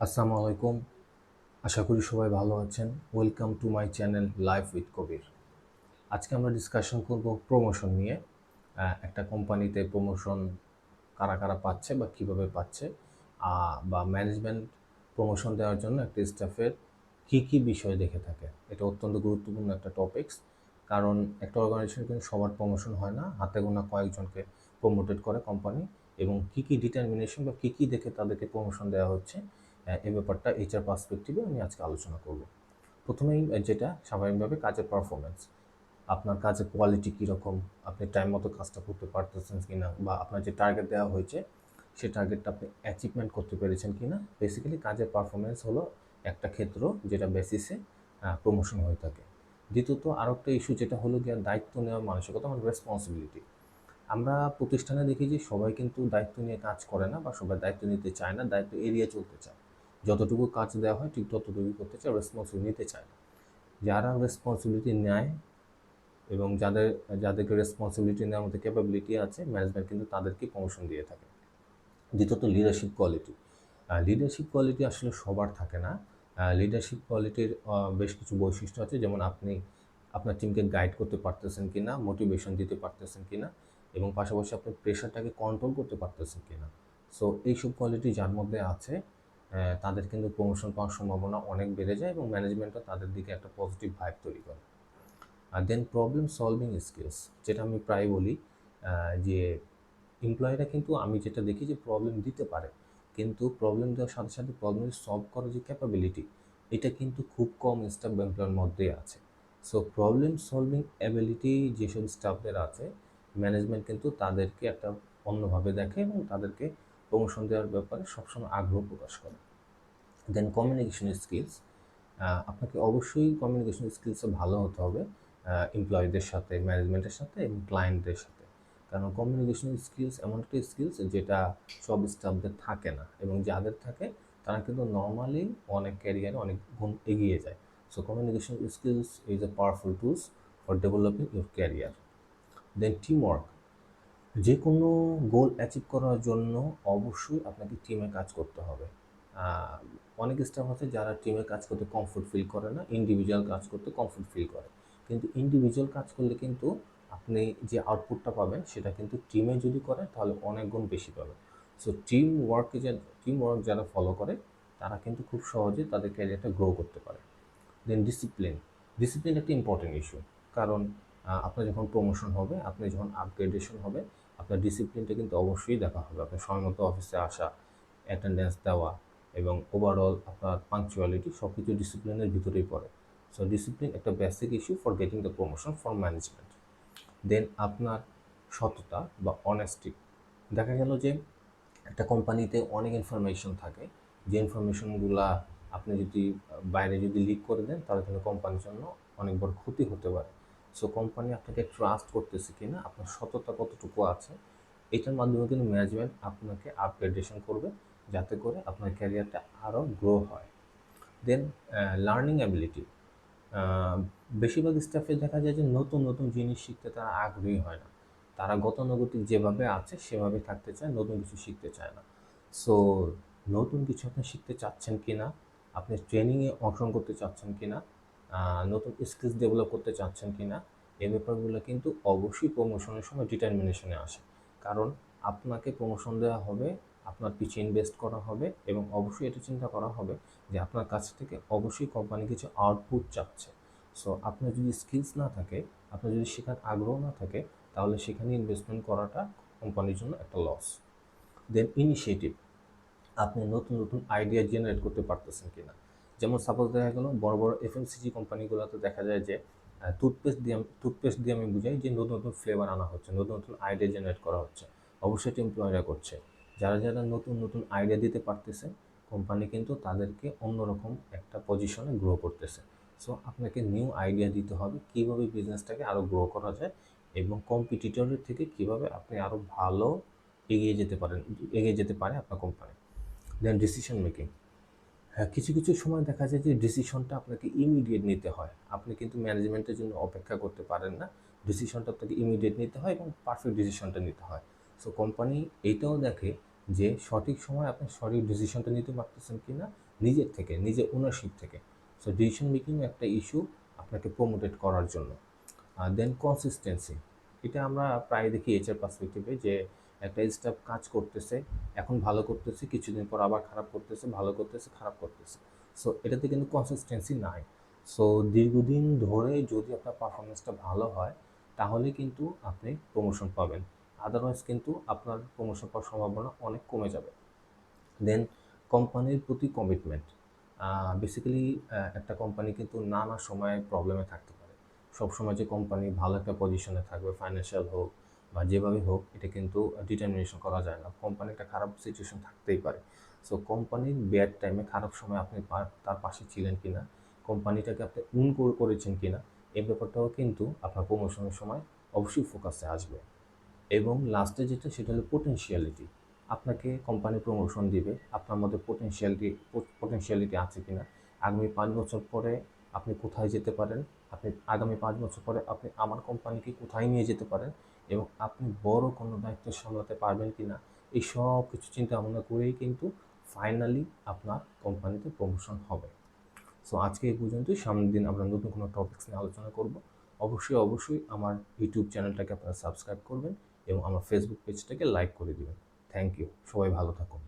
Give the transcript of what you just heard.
আসসালামু আলাইকুম। আশা করি সবাই ভালো আছেন। Welcome to my channel life with Kabir. আজকে আমরা ডিসকাশন করব প্রমোশন নিয়ে। একটা কোম্পানিতে প্রমোশন কারা কারা পাচ্ছে বা কিভাবে পাচ্ছে, বা ম্যানেজমেন্ট প্রমোশন দেওয়ার জন্য একটা স্টাফের কী কী বিষয় দেখে থাকে। এটা অত্যন্ত গুরুত্বপূর্ণ একটা টপিকস, কারণ একটা অর্গানাইজেশন কিন্তু সবার প্রমোশন হয় না, হাতে গোনা কয়েকজনকে প্রমোটেড করে কোম্পানি, এবং কী কী ডিটারমিনেশন বা কী কী দেখে তাদেরকে প্রমোশন দেওয়া হচ্ছে, এই ব্যাপারটা এইচআর পার্সপেক্টিভে আমি আজকে আলোচনা করব। প্রথমেই যেটা স্বাভাবিকভাবে কাজের পারফরমেন্স, আপনার কাজের কোয়ালিটি কীরকম, আপনি টাইম মতো কাজটা করতে পারতেছেন কি না, বা আপনার যে টার্গেট দেওয়া হয়েছে সেই টার্গেটটা আপনি অ্যাচিভমেন্ট করতে পেরেছেন কি না। বেসিক্যালি কাজের পারফরমেন্স হলো একটা ক্ষেত্র যেটা বেসিসে প্রমোশন হয়ে থাকে। দ্বিতীয়ত আরও একটা ইস্যু যেটা হলো গিয়ে দায়িত্ব নেওয়ার মানসিকতা, মানে রেসপন্সিবিলিটি। আমরা প্রতিষ্ঠানে দেখি যে সবাই কিন্তু দায়িত্ব নিয়ে কাজ করে না, বা সবাই দায়িত্ব নিতে চায় না, দায়িত্ব এড়িয়ে চলতে চায়। যতটুকু কাজ দেওয়া হয় ঠিক ততটুকু করতে চায়, রেসপন্সিবিলিটি নিতে চায় না। যারা রেসপন্সিবিলিটি নেয় এবং যাদেরকে রেসপন্সিবিলিটি নেওয়ার মধ্যে ক্যাপাবিলিটি আছে, ম্যানেজমেন্ট কিন্তু তাদেরকে প্রমোশন দিয়ে থাকে। দ্বিতীয়ত লিডারশিপ কোয়ালিটি। লিডারশিপ কোয়ালিটি আসলে সবার থাকে না। লিডারশিপ কোয়ালিটির বেশ কিছু বৈশিষ্ট্য আছে, যেমন আপনি আপনার টিমকে গাইড করতে পারতেছেন কি না, মোটিভেশন দিতে পারতেছেন কি না, এবং পাশাপাশি আপনি প্রেশারটাকে কন্ট্রোল করতে পারতেছেন কি না। সো এইসব কোয়ালিটি যার মধ্যে আছে, তাদের কিন্তু প্রমোশন পাওয়ার সম্ভাবনা অনেক বেড়ে যায়, এবং ম্যানেজমেন্টও তাদের দিকে একটা পজিটিভ ভাইব তৈরি করে। আর দেন প্রবলেম সলভিং স্কিলস, যেটা আমি প্রায় বলি, যে এমপ্লয়িরা কিন্তু আমি যেটা দেখি যে প্রবলেম দিতে পারে, কিন্তু প্রবলেম দেওয়ার সাথে সাথে প্রবলেম সলভ করার যে ক্যাপাবিলিটি, এটা কিন্তু খুব কম স্টাফ বা এমপ্লয়ের মধ্যেই আছে। সো প্রবলেম সলভিং অ্যাবিলিটি যেসব স্টাফদের আছে, ম্যানেজমেন্ট কিন্তু তাদেরকে একটা অন্যভাবে দেখে এবং তাদেরকে প্রমোশন দেওয়ার ব্যাপারে সবসময় আগ্রহ প্রকাশ করে। দেন কমিউনিকেশন স্কিলস, আপনাকে অবশ্যই কমিউনিকেশন স্কিলসে ভালো হতে হবে এমপ্লয়ীদের সাথে, ম্যানেজমেন্টের সাথে এবং ক্লায়েন্টদের সাথে। কারণ কমিউনিকেশন স্কিলস এমন একটা স্কিলস যেটা সব স্টাফদের থাকে না, এবং যাদের থাকে তারা কিন্তু নর্মালি অনেক ক্যারিয়ারে অনেক গুণ এগিয়ে যায়। So communication skills is a powerful tools for developing your career. Then teamwork, যে কোনো গোল অ্যাচিভ করার জন্য অবশ্যই আপনাকে টিমে কাজ করতে হবে। আহ, অনেক স্টাফ আছে যারা টিমে কাজ করতে কমফোর্ট ফিল করে না, ইন্ডিভিজুয়াল কাজ করতে কমফোর্ট ফিল করে। কিন্তু ইন্ডিভিজুয়াল কাজ করলে কিন্তু আপনি যে আউটপুটটা পাবেন সেটা কিন্তু টিমে যদি করেন তাহলে অনেক গুণ বেশি পাবেন। সো টিম ওয়ার্ক যারা ফলো করে তারা কিন্তু খুব সহজে তাদের ক্যারিয়ারটা গ্রো করতে পারে। দেন ডিসিপ্লিন একটা ইম্পর্টেন্ট ইস্যু, কারণ আপনার যখন প্রমোশন হবে, আপনি যখন আপগ্রেডেশন হবে, আপনার ডিসিপ্লিনটা কিন্তু অবশ্যই দেখা হবে। আপনার সময় মতো অফিসে আসা, অ্যাটেন্ডেন্স দেওয়া, এবং ওভারঅল আপনার পাংচুয়ালিটি সব কিছু ডিসিপ্লিনের ভিতরেই পড়ে। সো ডিসিপ্লিন একটা basic issue for getting the promotion for management. Then আপনার সততা বা অনেস্টি। দেখা গেল যে একটা কোম্পানিতে অনেক ইনফরমেশন থাকে, যে ইনফরমেশনগুলা আপনি যদি বাইরে যদি লিক করে দেন তাহলে কিন্তু কোম্পানির জন্য অনেক বড় ক্ষতি হতে পারে। সো কোম্পানি আপনাকে ট্রাস্ট করতেছে কিনা, আপনার সততা কতটুকু আছে, এটার মাধ্যমে কিন্তু ম্যানেজমেন্ট আপনাকে আপগ্রেডেশন করবে, যাতে করে আপনার ক্যারিয়ারটা আরও গ্রো হয়। দেন লার্নিং অ্যাবিলিটি, বেশিরভাগ স্টাফে দেখা যায় যে নতুন নতুন জিনিস শিখতে তারা আগ্রহী হয় না। তারা গতানুগতিক যেভাবে আছে সেভাবে থাকতে চায়, নতুন কিছু শিখতে চায় না। সো নতুন কিছু আপনি শিখতে চাচ্ছেন কি না, আপনি ট্রেনিংয়ে অংশগ্রহণ করতে চাচ্ছেন কি না, নতুন স্কিলস ডেভেলপ করতে চাচ্ছেন কি না, এই ব্যাপারগুলো কিন্তু অবশ্যই প্রমোশনের সময় ডিটারমিনেশনে আসে। কারণ আপনাকে প্রমোশন দেওয়া হবে, আপনার পিছিয়ে ইনভেস্ট করা হবে, এবং অবশ্যই এটা চিন্তা করা হবে যে আপনার কাছ থেকে অবশ্যই কোম্পানি কিছু আউটপুট চাচ্ছে। সো আপনার যদি স্কিলস না থাকে, আপনার যদি শেখার আগ্রহ না থাকে, তাহলে সেখানে ইনভেস্টমেন্ট করাটা কোম্পানির জন্য একটা লস। দেন ইনিশিয়েটিভ, আপনি নতুন নতুন আইডিয়া জেনারেট করতে পারতেছেন কিনা। যেমন সাপোজ দেখা গেল বড় বড় এফএমসিজি কোম্পানিগুলোতে দেখা যায় যে টুথপেস্ট দিয়ে আমি বুঝাই যে নতুন নতুন ফ্লেভার আনা হচ্ছে, নতুন নতুন আইডিয়া জেনারেট করা হচ্ছে, অবশ্যই এমপ্লয়িরা করছে। যারা যারা নতুন নতুন আইডিয়া দিতে পারতেছে, কোম্পানি কিন্তু তাদেরকে অন্যরকম একটা পজিশনে গ্রো করতেছে। সো আপনাকে নিউ আইডিয়া দিতে হবে কীভাবে বিজনেসটাকে আরও গ্রো করা যায়, এবং কম্পিটিটরের থেকে কীভাবে আপনি আরও ভালো এগিয়ে যেতে পারে আপনার কোম্পানি। দেন ডিসিশন মেকিং, হ্যাঁ, কিছু কিছু সময় দেখা যায় যে ডিসিশনটা আপনাকে ইমিডিয়েট নিতে হয়, আপনি কিন্তু ম্যানেজমেন্টের জন্য অপেক্ষা করতে পারেন না। ডিসিশনটা আপনাকে ইমিডিয়েট নিতে হয় এবং পারফেক্ট ডিসিশনটা নিতে হয়। সো কোম্পানি এইটাও দেখে যে সঠিক সময় আপনি সঠিক ডিসিশনটা নিতে পারতেছেন কি না নিজের থেকে, নিজের ওনারশিপ থেকে। সো ডিসিশন মেকিং একটা ইস্যু আপনাকে প্রমোটেড করার জন্য। দেন কনসিস্টেন্সি, এটা আমরা প্রায় দেখি এইচআর পার্সপেক্টিভে যে একটা স্টাফ কাজ করতেছে, এখন ভালো করতেছে, কিছুদিন পর আবার খারাপ করতেছে, ভালো করতেছে, খারাপ করতেছে। সো এটাতে কিন্তু কনসিস্টেন্সি নাই। সো দীর্ঘদিন ধরে যদি আপনার পারফরমেন্সটা ভালো হয় তাহলে কিন্তু আপনি প্রমোশন পাবেন, আদারওয়াইজ কিন্তু আপনার প্রমোশন পাওয়ার সম্ভাবনা অনেক কমে যাবে। দেন কোম্পানির প্রতি কমিটমেন্ট। বেসিক্যালি একটা কোম্পানি কিন্তু নানা সময় প্রবলেমে থাকতে পারে। সবসময় যে কোম্পানি ভালো একটা পজিশনে থাকবে, ফাইন্যান্সিয়াল হোক বা যেভাবে হোক, এটা কিন্তু ডিটারমিনেশন করা যায় না। কোম্পানি একটা খারাপ সিচুয়েশন থাকতেই পারে। সো কোম্পানির ব্যাড টাইমে, খারাপ সময় আপনি তার পাশে ছিলেন কিনা, কোম্পানিটাকে আপনি করেছেন কিনা, এই ব্যাপারটাও কিন্তু আপনার প্রমোশনের সময় অবশ্যই ফোকাসে আসবে। এবং লাস্টে যেটা, সেটা হলো পোটেনশিয়ালিটি। আপনাকে কোম্পানি প্রমোশন দিবে, আপনার মধ্যে পোটেনশিয়ালিটি আছে কিনা, আগামী 5 বছর পরে আপনি কোথায় যেতে পারেন, আপনি আগামী 5 বছর পরে আপনি আমার কোম্পানিকে কোথায় নিয়ে যেতে পারেন, এবং আপনি বড় কোনো দায়িত্ব সামলাতে পারবেন কিনা, এই সব কিছু চিন্তা ভাবনা করেই কিন্তু ফাইনালি আপনার কোম্পানিতে প্রমোশন হবে। সো আজকে এই পর্যন্তই। সামনের দিন আমরা নতুন কোনো টপিকস নিয়ে আলোচনা করব। অবশ্যই আমার ইউটিউব চ্যানেলটাকে আপনারা সাবস্ক্রাইব করবেন এবং আমার ফেসবুক পেজটাকে লাইক করে দিবেন। Thank you. সবাই ভালো থাকুন।